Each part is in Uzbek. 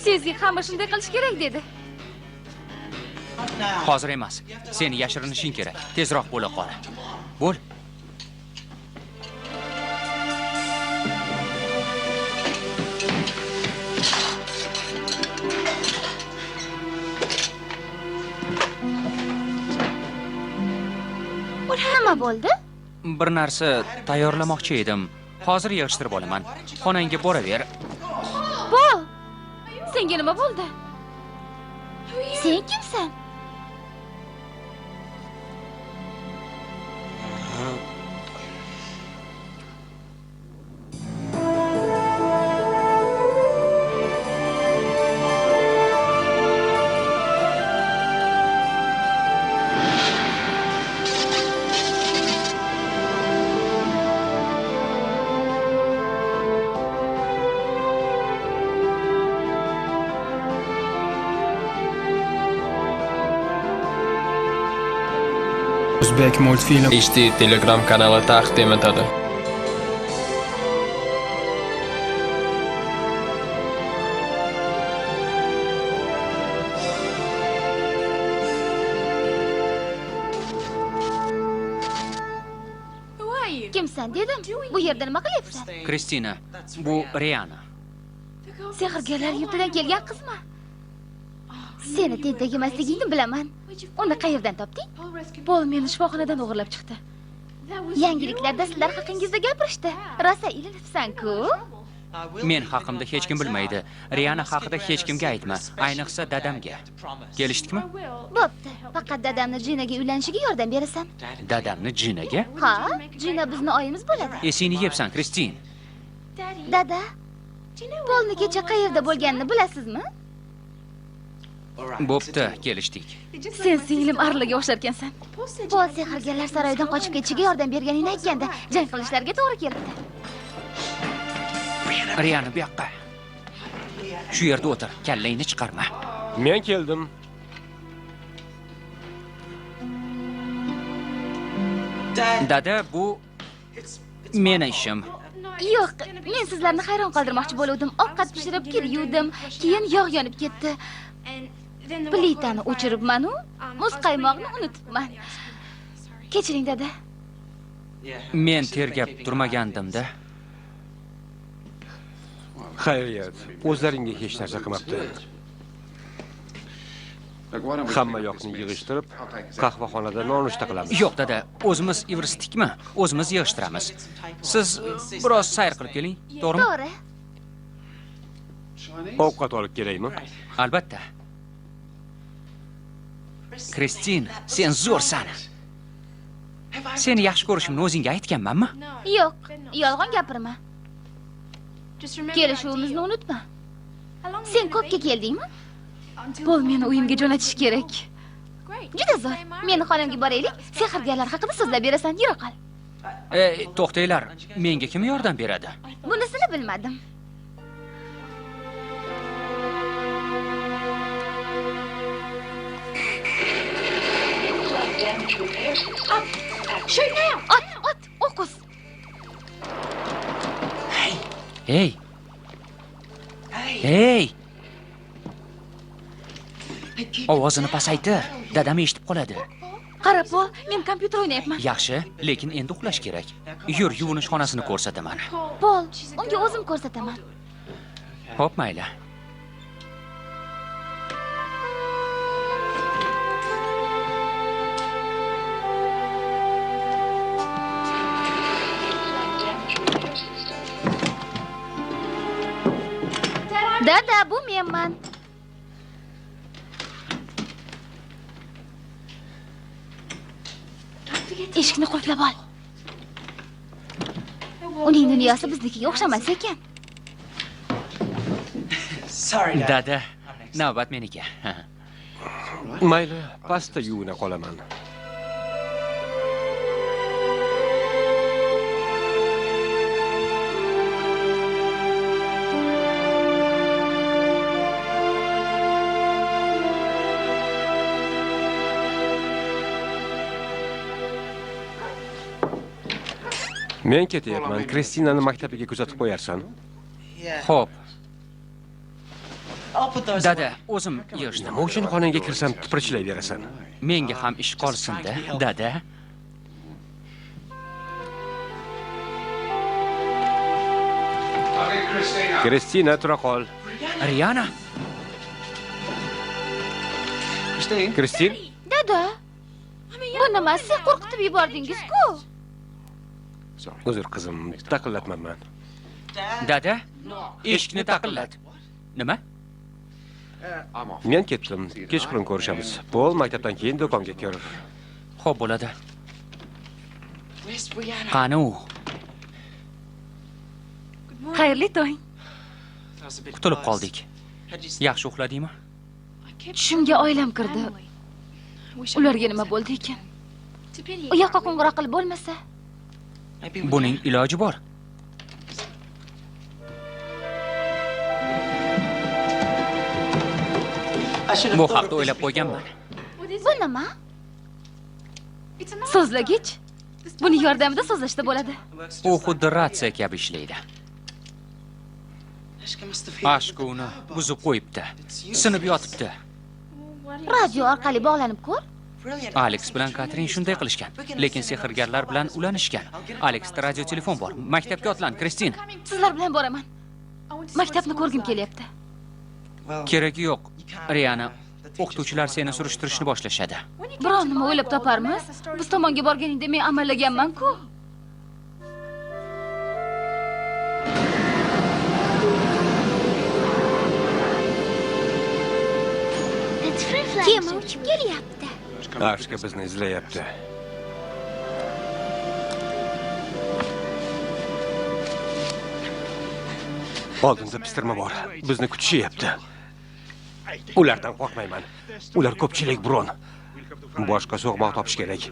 Sezgi hamma shunday qilish kerak dedi. Hozir emas. Seni yashirinishing kerak. Tezroq bo'la qol. Bo'l. Nima bo'ldi? Bir narsa tayyorlamoqchi edim. Hozir yig'ishtirib olaman. Xonangga boraver. Pol! Senga nima bo'ldi? Sen kimsan? O'zbek multfilm HD Telegram kanali taqdim etadi. Kimsan dedim? Bu yerda nima qilyapsan? Kristina, bu Riana. Sehrgarlar yurtidan kelgan qizmi? Seni tentak emasligingni bilaman. Uni qayerdan topding? Pol meni shifoxonadan o'g'irlab chiqdi. Yangiliklarda sizlar haqingizda gapirishdi. Rosa ilinibsan-ku. Men haqimda hech kim bilmaydi. Riana haqida hech kimga aytma, ayniqsa dadamga. Kelishdikmi? Bo'pti. Faqat dadamni Jinaga uylanishiga yordam berasan. Dadamni Jinaga? Ha, Jina bizni oyimiz bo'ladi. Esingni yebsan, Kristin. Dada, Polni kecha qayerda bo'lganini bilasizmi? Bo'pti, kelishdik. Sen singlim Arlaga o'xshar ekansan. Pol sehrgarlar saroyidan qochib ketishiga yordam berganingni aytganda, jang qilishlariga to'g'ri kelibdi. Riana, bu yoqqa. Shu yerda o'tir, kallangni chiqarma. Men keldim. Dada, bu meni ishim. Yo'q, men sizlarni hayron qoldirmoqchi bo'lgandim. Ovqat pishirib yuvdim, keyin yog' yonib ketdi. Plitani o'chiribman-u, muzqaymoqni unutibman. Kechiring, dada. Men tergab turmagandim-da. Xayriyat, o'zlaringga hech narsa qilmabdi. Hamma yoqni yig'ishtirib, qahvaxonada nonushta qilamiz. Yo'q, dada, o'zimiz ivirstikmi? O'zimiz yig'ishtiramiz. Siz biroz sayr qilib keling, to'g'rimi? To'g'ri. Ovqat olib kelaymi? Albatta. Kristin, sen zo'rsan. Seni yaxshi ko'rishimni o'zingga aytganmanmi? Yo'q, yolg'on gapirma. Kelishuvimizni unutma. Sen ko'pga keldingmi? Pol meni uyimga jo'natish kerak. Juda zo'r. Meni xonamga boraylik, sehrgarlar haqida so'zlab berasan, yura qol. To'xtanglar, menga kim yordam beradi? Bunisini bilmadim. Ot, o'qus. Hey. Hey. Ovozini pasaytir. Dadam eshitib qoladi. Qara, Pol, men kompyuter o'ynayapman. Yaxshi, lekin endi uxlash kerak. Yur, yuvinish xonasini ko'rsataman. Pol, unga o'zim ko'rsataman. Xo'p, mayli. Dada, bu menman. Eshikni qulflab ol. Uning dunyosi biznikiga o'xshamas ekan. Dada, navbat meniki. Mayli, pastda yuvina qolaman. Men ketyapman. Kristinani maktabiga kuzatib qo'yarsan. Xo'p. Dada, o'zim yig'ishdim. Nima uchun xonangga kirsam tipirchilayverasan? Menga ham ish qolsin-da, dada. Kristina, tura qol. Riana, Kristin, Dada. Bu nima? Siz qo'rqitib yubordingiz-ku. uzr qizim, taqillatmayman. dada, eshikni taqillat. Nima? Men ketdim. Kechqurun ko'rishamiz. Pol maktabdan keyin do'konga kir. Xo'p bo'ladi. Qani u? Xayrli tong. Qutulib qoldik. Yaxshi uxladingmi? Tushimga oilam kirdi. Ularga nima bo'ldi ekan? U yoqqa qo'ng'iroq qilib bo'lmasa? Buning iloji bor. Bu haqda o'ylab qo'yganman. Bu nima? So'zlagich. Buni yordamida so'zlashda bo'ladi. U xuddi ratsiya kabi ishlaydi. Ashku uni buzib qo'yibdi. Sinib yotibdi. Radio orqali bog'lanib ko'r. Alex bilan Katrin shunday qilishgan, lekin sehrgarlar bilan ulanishgan. Alexda radio telefon bor. Maktabga otlan, Kristin. Sizlar bilan boraman. Maktabni ko'rgim kelyapti. Keragi yo'q. Riana, o'qituvchilar seni surishtirishni boshlashadi. Biron nima o'ylab toparmiz. Biz tomonga borganingda men amallaganman-ku. Kema uchib kelyapti. Ashka bizni izlayapti. Oldinda pistirma bor. Bizni kutishyapti. Ulardan qo'rqmayman. Ular ko'pchilik Bron. Boshqa so'qmoq topish kerak.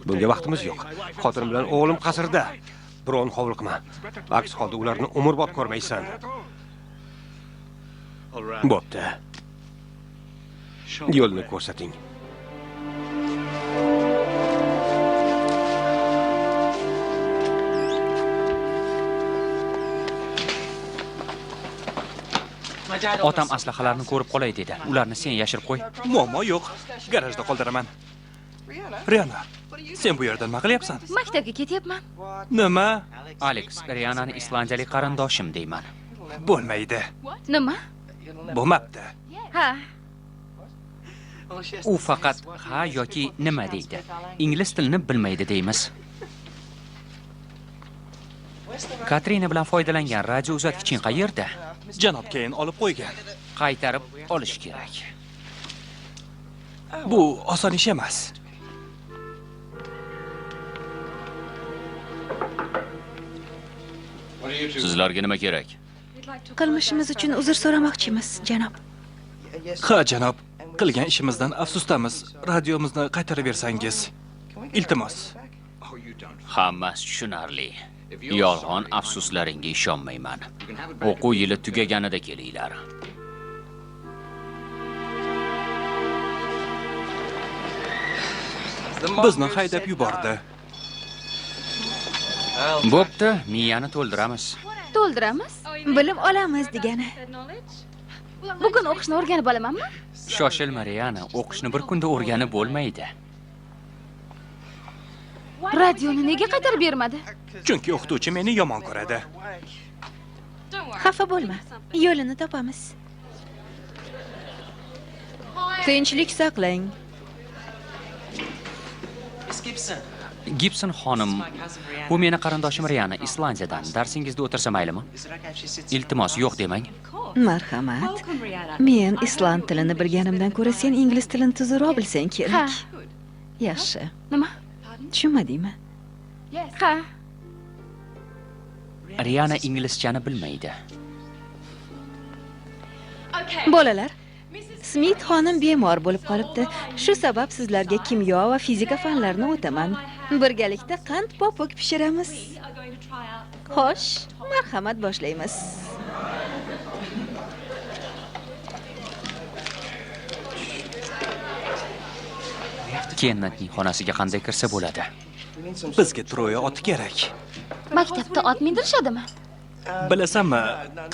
Bunga vaqtimiz yo'q. Xotinim bilan o'g'lim qasrda. Bron hovliqma. Aks holda ularni umrbod ko'rmaysan. Bo'pti. Yo'lni ko'rsating. Otam aslahalarni ko'rib qolay dedi. Ularni sen yashirib qo'y. Muammo yo'q. Garajda qoldiraman. Riana, sen bu yerda nima qilyapsan? Maktabga ketyapman. Nima? Alex, Rianani islandiyalik qarindoshim deyman. Bo'lmaydi. Nima? Bo'lmabdi. Ha. U faqat ha yoki nima deydi. Ingliz tilini bilmaydi deymiz. Katrina bilan foydalangan radio uzatgiching qayerda? Janob keyin olib qo'ygan. Qaytarib olish kerak. Bu oson ish emas. Sizlarga nima kerak? Qilmishimiz uchun uzr so'ramoqchimiz, janob. Ha, janob. Qilgan ishimizdan afsusdamiz. Radiomizni qaytarib bersangiz. Iltimos. Hammasi tushunarli. Yolg'on afsuslaringga ishonmayman. O'quv yili tugaganida kelinglar. Bizni haydab yubordi. Bo'pti, miyani to'ldiramiz. To'ldiramiz. Bilib olamiz degani. Bugun o'qishni o'rganib olamanmi? Shoshilma, Riana, o'qishni bir kunda o'rganib bo'lmaydi. Radioni nega qaytarib bermadi? Chunki o'qituvchi meni yomon ko'radi. Xafa bo'lma. Yo'lini topamiz. Tinchlik saqlang. Gibson xonim, bu meni qarindoshim Riana, Islandiyadan. Darsingizda o'tirsa maylimi? Iltimos, yo'q demang. Marhamat. Men island tilini bilganimdan ko'ra sen ingliz tilini tezroq bilsang Ha. kerak. Yaxshi. Nima? Tushunmadingmi? Ha. Riana inglizchani bilmaydi. Bolalar, Smith xonim bemor bo'lib qolibdi. Shu sabab sizlarga kimyo va fizika fanlarini o'taman. Birgalikda qand popuk pishiramiz. Xo'sh, marhamat, boshlaymiz. Kennetning xonasiga qanday kirsa bo'ladi? Bizga Troya oti kerak. Maktabda ot mindirishadimi? Bilasanmi,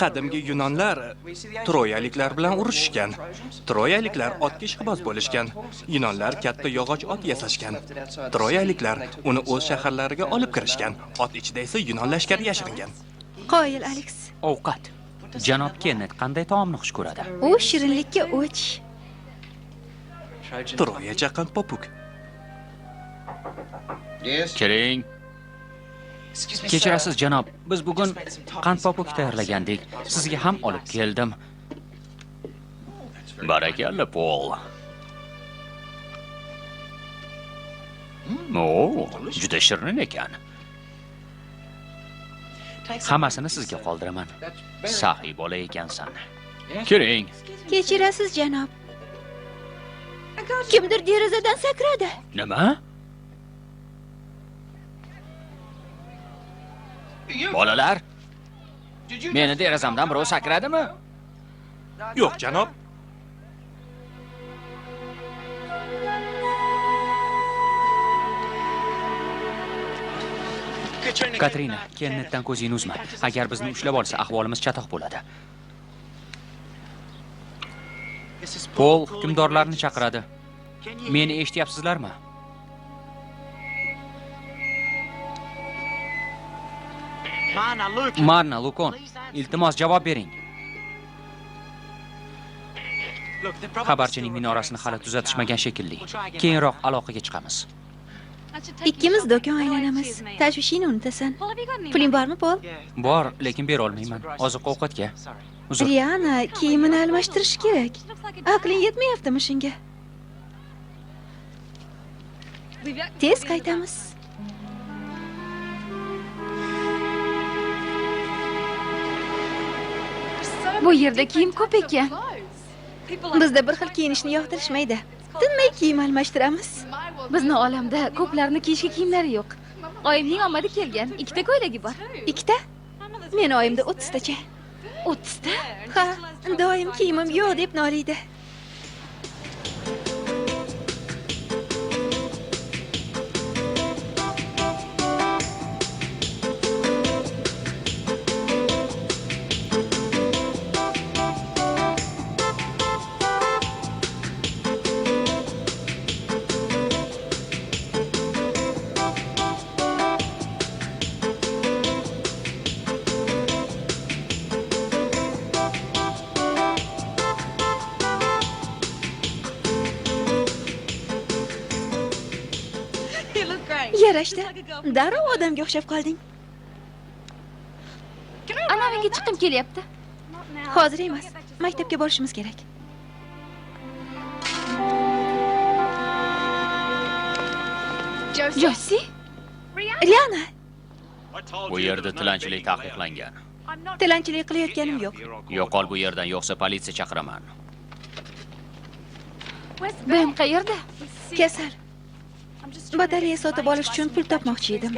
qadimgi yunonlar troyaliklar bilan urushishgan. Troyaliklar otga ishqiboz bo'lishgan. Yunonlar katta yog'och ot yasashgan. Troyaliklar uni o'z shaharlariga olib kirishgan. Ot ichida esa yunon lashkari yashiringan. Qoyil Alex. Ovqat. Janob Kennet qanday taomni xush ko'radi? U shirinlikka o'ch. Troya chaqin popuk. Kiring. Kechirasiz janob, biz bugun qand popuk tayyorlagandik. Sizga ham olib keldim. Barakalla, Pol. Juda shirin ekan. Hammasini sizga qoldiraman. Saxiy bola ekansan. Kiring. Kechirasiz janob. Kimdir derazadan sakradi. Nima? Bolalar, meni derazamdan birov sakradimi? Yo'q, janob. Katrina, Kennetdan ko'zingni uzma. Agar bizni ushlab olsa, ahvolimiz chatoq bo'ladi. Pol hukmdorlarni chaqiradi. Meni eshityapsizlarmi? Marna, Lukon, iltimos javob bering. Xabarchining minorasini hali tuzatishmagan shekilli. Keyinroq aloqaga chiqamiz. Ikkimiz do'kon aylanamiz. Tashvishingni unutasan. Puling bormi, Pol? Bor, lekin bera olmayman. Oziq-ovqatga. Uzr. Riana kiyimini almashtirish kerak. Aqling yetmayaptimi shunga? Tez qaytamiz. Bu yerda kiyim ko'p ekan. Bizda bir xil kiyinishni yoqtirishmaydi. Tinmay kiyim almashtiramiz. Bizni olamda ko'plarni kiyishga kiyimlari yo'q. Oyimning omadi kelgan, ikkita ko'ylagi bor. Ikkita? Meni oyimda 30 tacha. 30 ta? Ha, doim kiyimim yo'q deb noliydi. Yarashdi. Darrov odamga o'xshab qolding. Anaviga chiqib kelyapti. Hozir emas. Maktabga borishimiz kerak. Jossi? Riana, Bu yerda tilanchilik taqiqlangan. tilanchilik qilayotganim yo'q. Yo'qol bu yerdan, yo'qsa politsiya chaqiraman. Ben qayerda? Kasal. Batareya sotib olish uchun pul topmoqchi edim.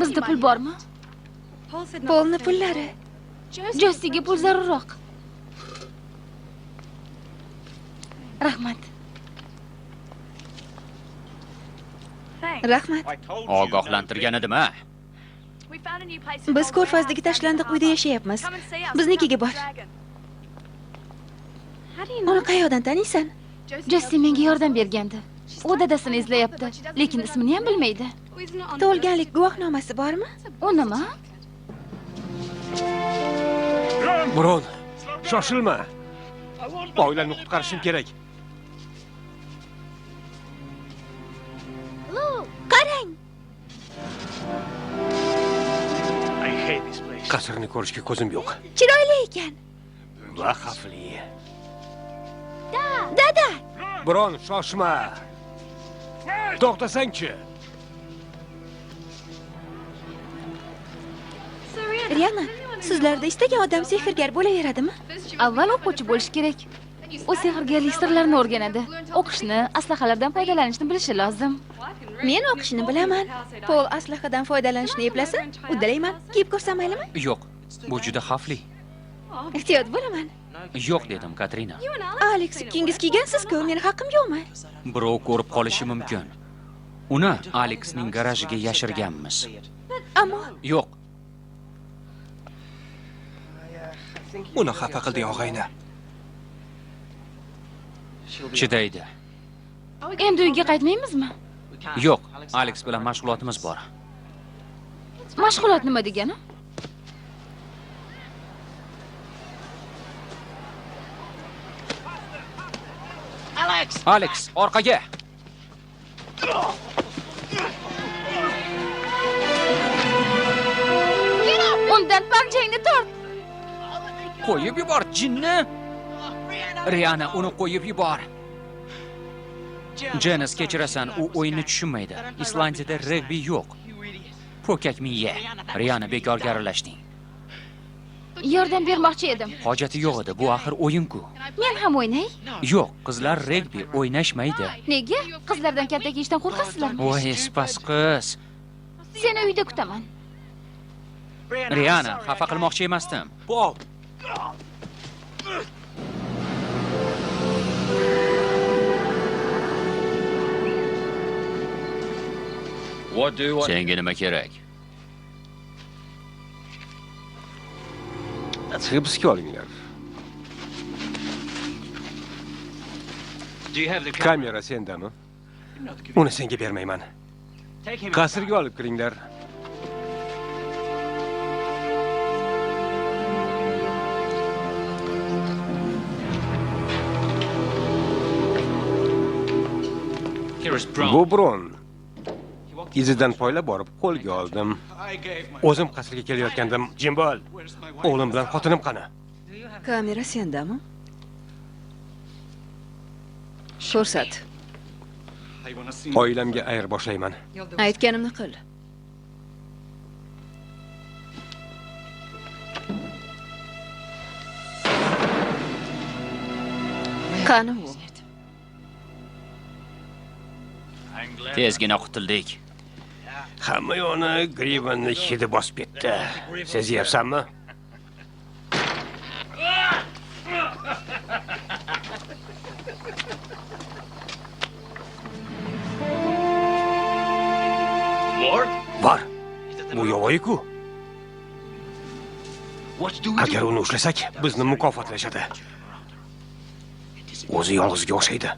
Bizda pul bormi? Polni pullari. Jossiga pul zarurroq. Rahmat. Rahmat. Ogohlantirgan edim, ha? Biz Ko'rfazdagi tashlandiq uyda yashayapmiz. Biznikiga bor. Uni qayerdan taniysan? Jossi menga yordam bergandi. U dadasini izlayapti, lekin ismini ham bilmaydi. Tug'ilganlik guvohnomasi bormi? U nima? Biron, shoshilma. Oilani qutqarishim kerak. Qarang. Qasrni ko'rishga ko'zim yo'q. Chiroyli ekan. Va xavfli. Dada. Biron, shoshma. To'xtasang-chi. Riana, sizlarda istagan odam sehrgar bo'laveradimi? Avval o'quvchi bo'lish kerak. U sehrgarlik sirlarini o'rganadi. O'qishni, aslahalardan foydalanishni bilishi lozim. Men o'qishni bilaman. Pol aslahadan foydalanishni eplasa, uddalayman. Kiyib ko'rsam maylimi? Yo'q, bu juda xavfli. Ehtiyot bo'laman. Yo'q dedim, Katrina. Alex, kingiz kiygansiz-ku, meni haqqim yo'qmi? Birov ko'rib qolishi mumkin. Uni Alexning garajiga yashirganmiz. Ammo Yo'q. Uni xafa qilding og'ayni. Chidaydi. Endi uyga qaytmaymizmi? Yo'q, Alex bilan mashg'ulotimiz bor. Mashg'ulot nima degani? Alex, orqaga. Undan panchangni tort. Qo'yib yubor, jinni. Riana, uni qo'yib yubor. Janice, kechirasan, u o'yinni tushunmaydi. Islandiyada regbi yo'q. Po'kak miya. Riana, bekorga aralashding. Yordam bermoqchi edim. Hojati yo'q edi, bu axir o'yin-ku. Men ham o'ynay. Yo'q, qizlar regbi o'ynashmaydi. Nega? Qizlardan kaltak yeyishdan qo'rqasizlarmi? Voy, espas qiz. Seni uyda kutaman. Riana, xafa qilmoqchi emasdim. Bob, Senga nima kerak? Hibsga olinglar. Kamera sendami? Uni senga bermayman. Qasrga olib kiringlar. Bu Bron. Izidan poylab borib qo'lga oldim. O'zim qasrga kelayotgandim. Jim bo'l. O'g'lim bilan xotinim qani? Kamera sendami? Ko'rsat. Oilamga ayir boshlayman. Aytganimni qil. Qani u? Tezgina qutuldik. Hamma yo'ni Grivenni hidi bosib ketdi. Sezyapsanmi? Bor. Bu yovvoyi-ku. Agar uni ushlasak, bizni mukofotlashadi. O'zi yolg'izga o'xshaydi.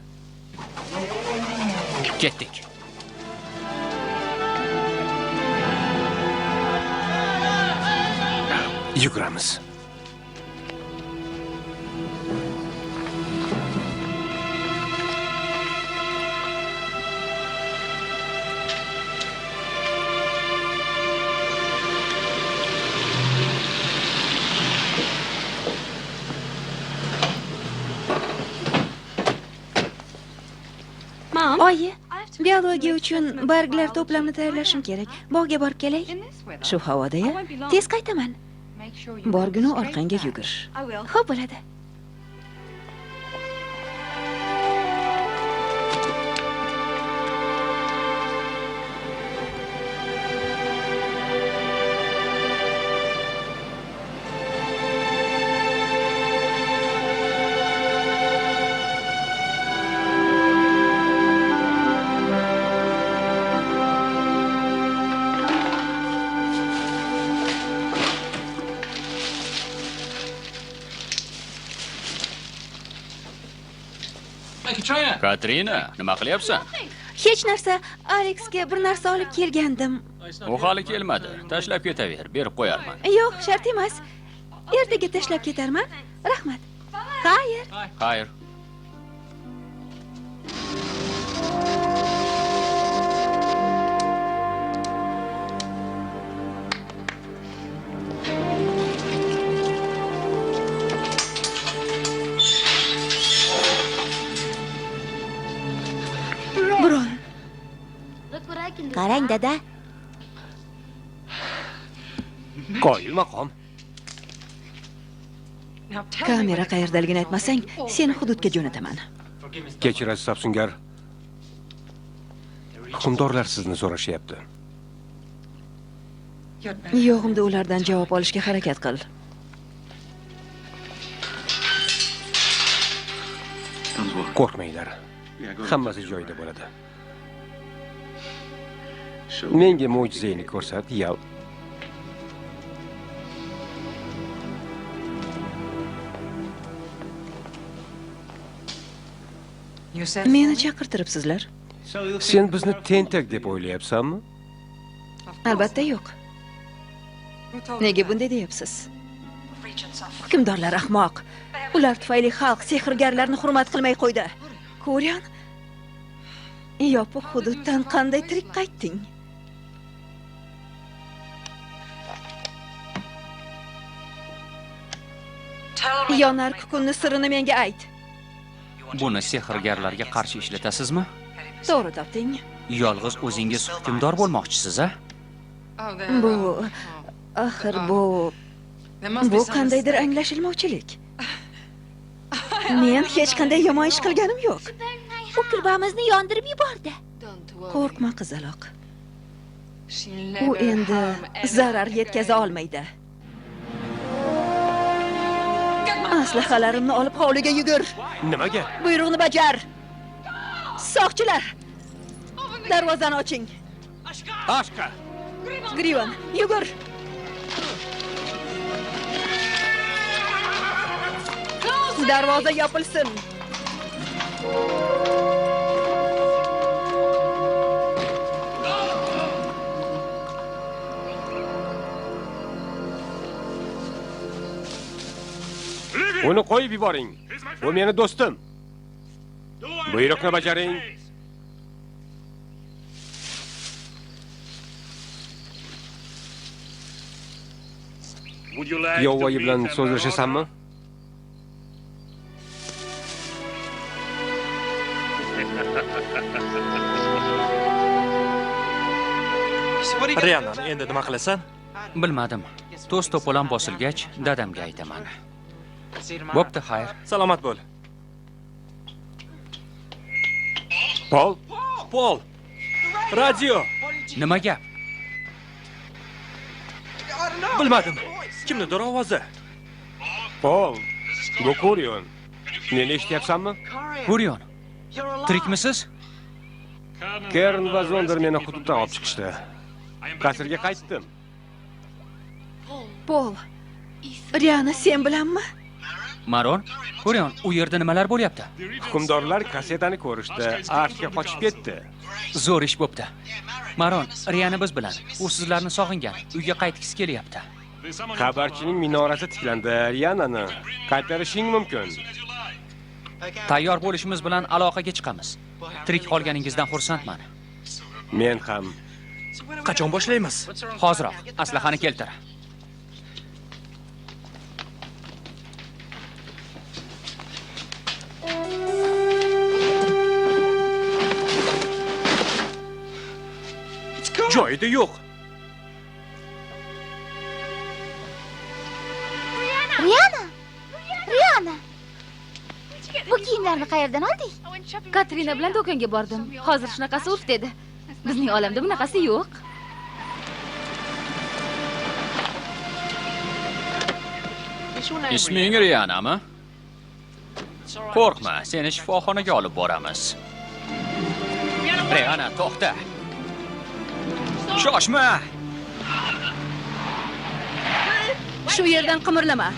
Ketdik. Yuguramiz. Oyi, biologiya uchun barglar to'plamini tayyorlashim kerak. Bog'ga borib kelay. Shu havoda-ya. Tez qaytaman. Borguni orqangga yugur. Xo'p bo'ladi. Katrina, nima qilyapsan? Hech narsa, Alexga bir narsa olib kelgandim. U hali kelmadi. Tashlab ketaver, berib qo'yarman. Yo'q, shart emas. Ertaga tashlab ketarman. Rahmat. Xayr. Xayr. Bron. Qarang, dada. Qoyil maqom. Kamera qayerdaligini aytmasang, seni hududga jo'nataman. Kechirasiz, Sapsungar. Hukmdorlar sizni so'rashyapti. Yo'g'imda ulardan javob olishga harakat qil. Qo'rqmanglar. Hammasi joyida bo'ladi. Menga mo'jizangni ko'rsat, Yal. Meni chaqirtiribsizlar. Sen bizni tentak deb o'ylayapsanmi? Albatta yo'q. Nega bunday deyapsiz? Hukmdorlar ahmoq. Ular tufayli xalq sehrgarlarni hurmat qilmay qo'ydi. Ko'ryan, yopiq hududdan qanday tirik qaytding? Yonar kukunni sirini menga ayt. Buni sehrgarlarga qarshi ishlatasizmi? To'g'ri topding. Yolg'iz o'zingiz hukmdor bo'lmoqchisiz, a? Bu axir bu qandaydir anglashilmovchilik. Men hech qanday yomon ish qilganim yo'q. U kulbamizni yondirib yubordi. Qo'rqma qizaloq. U endi zarar yetkaza olmaydi. Aslahalarimni olib hovliga yugur. Nimaga? Buyruqni bajar. Soqchilar, darvozani oching. Ashqa. Grivan, yugur. Darvoza yopilsin. Uni qo'yib yuboring. U meni do'stim. Buyruqni bajaring. Yovvoyi bilan so'zlashasanmi? Riana, endi nima qilasan? Bilmadim. To's to'polon bosilgach, dadamga aytaman. Bo'pti, xayr. Salomat bo'l. Pol. Radio. Nima gap? Bilmadim. Kimnidir ovozi? Pol, bu Ko'ryon. Meni eshityapsanmi? Ko'ryon, tirikmisiz? Kern va Zonder meni hududdan olib chiqishdi. Qasrga qaytdim. Pol, Riana sen bilanmi? Maron, Ko'ryon, u yerda nimalar bo'lyapti? Hukmdorlar kasetani ko'rishdi, Arshga qochib ketdi. Zo'r ish bo'pti. Maron, Riana biz bilan. U sizlarni sog'ingan. Uyga qaytgisi kelyapti. Xabarchining minorasi tiklandi. Rianani qaytarishing mumkin. Tayyor bo'lishimiz bilan aloqaga chiqamiz. Tirik qolganingizdan xursandman. Men ham. Qachon boshlaymiz? Hoziroq, aslahani keltir. Joyida yo'q. Riana! Bu kiyimlarni qayerdan olding? Katrina bilan do'konga bordim. Hozir shunaqasi urf dedi. Bizning olamda bunaqasi yo'q. Isming Rianami? Qo'rqma, seni shifoxonaga olib boramiz. Riana, to'xta. Shoshma! Shu yerdan qimirlama.